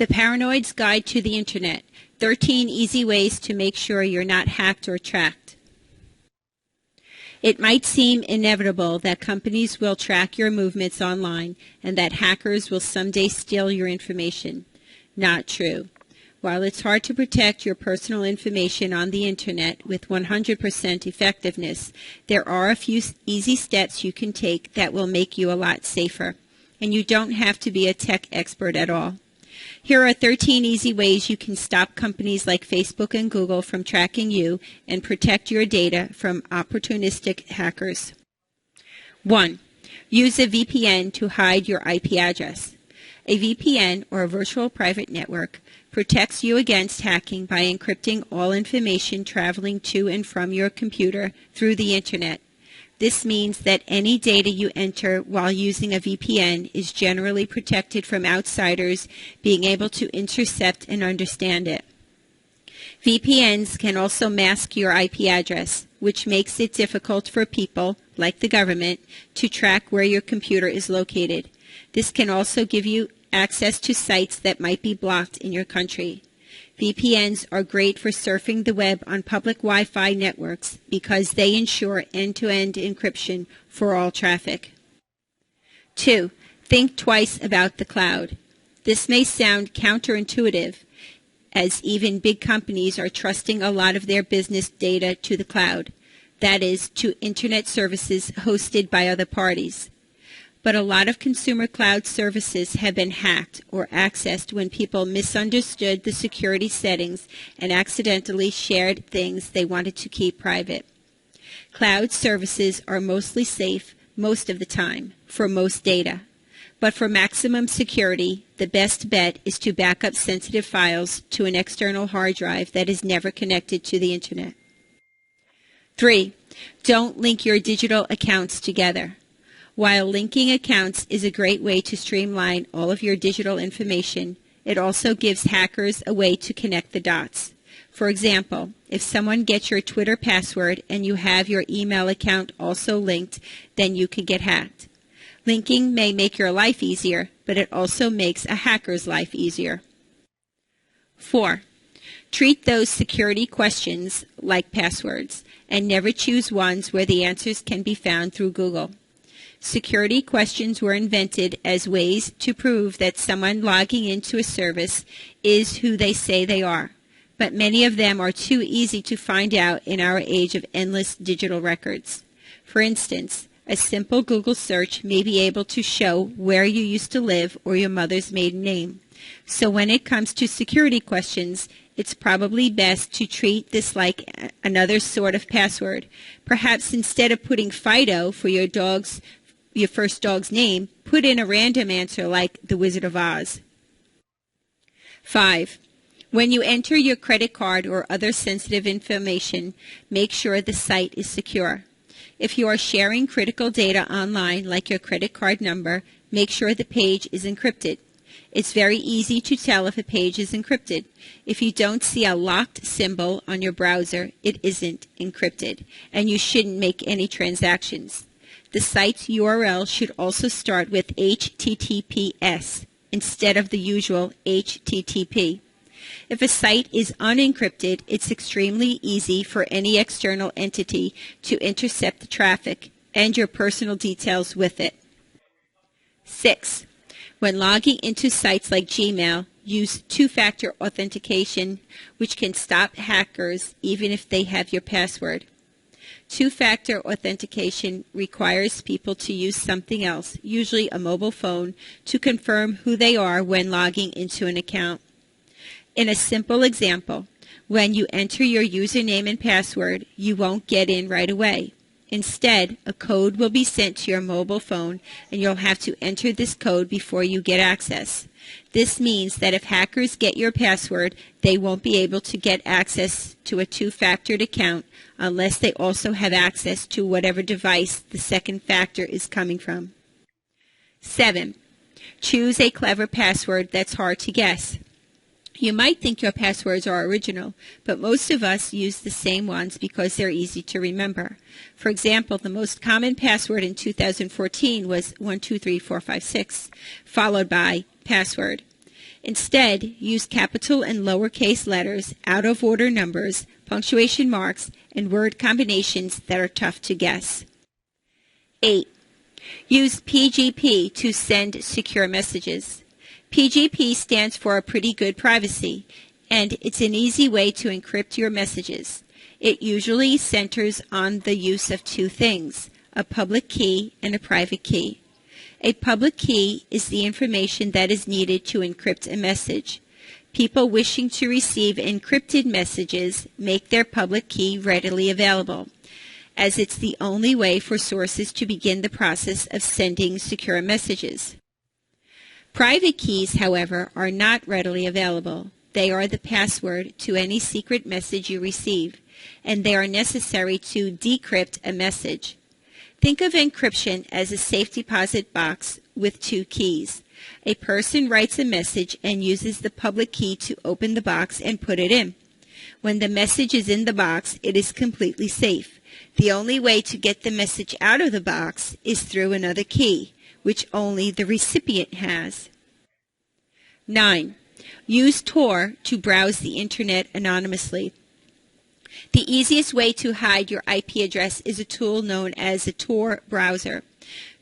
The Paranoid's Guide to the Internet, 13 Easy Ways to Make Sure You're Not Hacked or Tracked. It might seem inevitable that companies will track your movements online and that hackers will someday steal your information. Not true. While it's hard to protect your personal information on the Internet with 100% effectiveness, there are a few easy steps you can take that will make you a lot safer. And you don't have to be a tech expert at all. Here are 13 easy ways you can stop companies like Facebook and Google from tracking you and protect your data from opportunistic hackers. 1. Use a VPN to hide your IP address. A VPN, or a virtual private network, protects you against hacking by encrypting all information traveling to and from your computer through the Internet. This means that any data you enter while using a VPN is generally protected from outsiders being able to intercept and understand it. VPNs can also mask your IP address, which makes it difficult for people, like the government, to track where your computer is located. This can also give you access to sites that might be blocked in your country. VPNs are great for surfing the web on public Wi-Fi networks because they ensure end-to-end encryption for all traffic. 2. Think twice about the cloud. This may sound counterintuitive, as even big companies are trusting a lot of their business data to the cloud, that is, to Internet services hosted by other parties. But a lot of consumer cloud services have been hacked or accessed when people misunderstood the security settings and accidentally shared things they wanted to keep private. Cloud services are mostly safe most of the time for most data. But for maximum security, the best bet is to back up sensitive files to an external hard drive that is never connected to the Internet. 3. Don't link your digital accounts together. While linking accounts is a great way to streamline all of your digital information, it also gives hackers a way to connect the dots. For example, if someone gets your Twitter password and you have your email account also linked, then you could get hacked. Linking may make your life easier, but it also makes a hacker's life easier. 4. Treat those security questions like passwords, and never choose ones where the answers can be found through Google. Security questions were invented as ways to prove that someone logging into a service is who they say they are, but many of them are too easy to find out in our age of endless digital records. For instance, a simple Google search may be able to show where you used to live or your mother's maiden name. So when it comes to security questions, it's probably best to treat this like another sort of password. Perhaps instead of putting Fido for your first dog's name, put in a random answer like the Wizard of Oz. 5. When you enter your credit card or other sensitive information, make sure the site is secure. If you are sharing critical data online, like your credit card number, make sure the page is encrypted. It's very easy to tell if a page is encrypted. If you don't see a locked symbol on your browser, it isn't encrypted, and you shouldn't make any transactions. The site's URL should also start with HTTPS instead of the usual HTTP. If a site is unencrypted, it's extremely easy for any external entity to intercept the traffic and your personal details with it. 6. When logging into sites like Gmail, use two-factor authentication, which can stop hackers even if they have your password. Two-factor authentication requires people to use something else, usually a mobile phone, to confirm who they are when logging into an account. In a simple example, when you enter your username and password, you won't get in right away. Instead, a code will be sent to your mobile phone, and you'll have to enter this code before you get access. This means that if hackers get your password, they won't be able to get access to a two-factored account unless they also have access to whatever device the second factor is coming from. 7. Choose a clever password that's hard to guess. You might think your passwords are original, but most of us use the same ones because they're easy to remember. For example, the most common password in 2014 was 123456, followed by password. Instead, use capital and lowercase letters, out-of-order numbers, punctuation marks, and word combinations that are tough to guess. 8. Use PGP to send secure messages. PGP stands for Pretty Good Privacy, and it's an easy way to encrypt your messages. It usually centers on the use of two things, a public key and a private key. A public key is the information that is needed to encrypt a message. People wishing to receive encrypted messages make their public key readily available, as it's the only way for sources to begin the process of sending secure messages. Private keys, however, are not readily available. They are the password to any secret message you receive, and they are necessary to decrypt a message. Think of encryption as a safe deposit box with two keys. A person writes a message and uses the public key to open the box and put it in. When the message is in the box, it is completely safe. The only way to get the message out of the box is through another key, which only the recipient has. 9. Use Tor to browse the Internet anonymously. The easiest way to hide your IP address is a tool known as a Tor browser.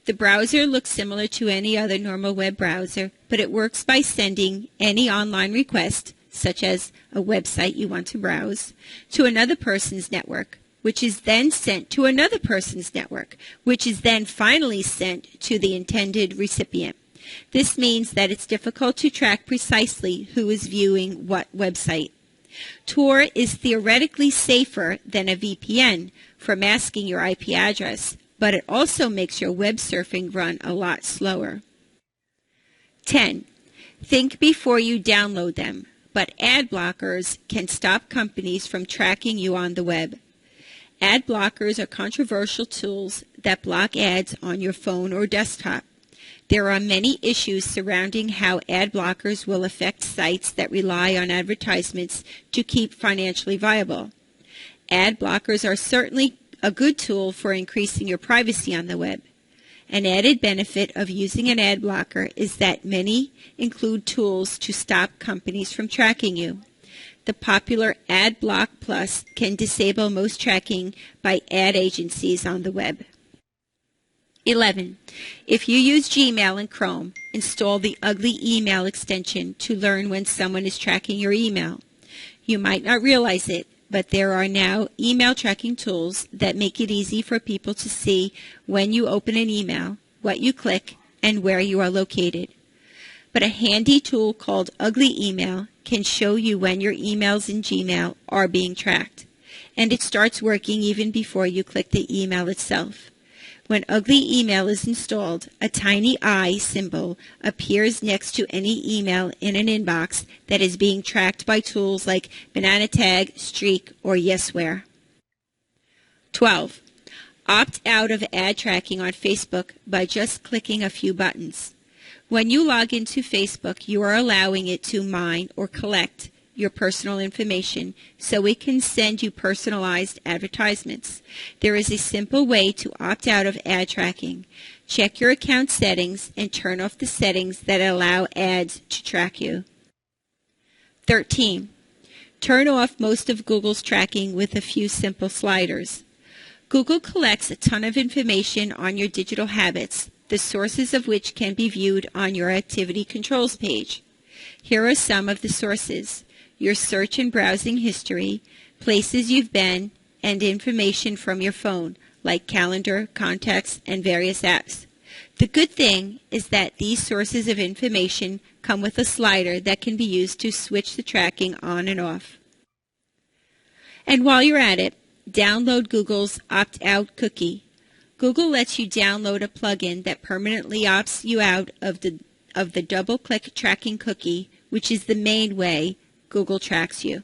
The browser looks similar to any other normal web browser, but it works by sending any online request, such as a website you want to browse, to another person's network, which is then sent to another person's network, which is then finally sent to the intended recipient. This means that it's difficult to track precisely who is viewing what website. Tor is theoretically safer than a VPN for masking your IP address, but it also makes your web surfing run a lot slower. 10. Think before you download them, but ad blockers can stop companies from tracking you on the web. Ad blockers are controversial tools that block ads on your phone or desktop. There are many issues surrounding how ad blockers will affect sites that rely on advertisements to keep financially viable. Ad blockers are certainly a good tool for increasing your privacy on the web. An added benefit of using an ad blocker is that many include tools to stop companies from tracking you. The popular AdBlock Plus can disable most tracking by ad agencies on the web. 11. If you use Gmail in Chrome, install the Ugly Email extension to learn when someone is tracking your email. You might not realize it, but there are now email tracking tools that make it easy for people to see when you open an email, what you click, and where you are located. But a handy tool called Ugly Email can show you when your emails in Gmail are being tracked, and it starts working even before you click the email itself. When Ugly Email is installed, a tiny eye symbol appears next to any email in an inbox that is being tracked by tools like Banana Tag, Streak, or Yesware. 12. Opt out of ad tracking on Facebook by just clicking a few buttons. When you log into Facebook, you are allowing it to mine or collect your personal information so it can send you personalized advertisements. There is a simple way to opt out of ad tracking. Check your account settings and turn off the settings that allow ads to track you. 13. Turn off most of Google's tracking with a few simple sliders. Google collects a ton of information on your digital habits, the sources of which can be viewed on your activity controls page. Here are some of the sources: your search and browsing history, places you've been, and information from your phone, like calendar, contacts, and various apps. The good thing is that these sources of information come with a slider that can be used to switch the tracking on and off. And while you're at it, download Google's Opt-out Cookie. Google lets you download a plugin that permanently opts you out of the double-click tracking cookie, which is the main way Google tracks you.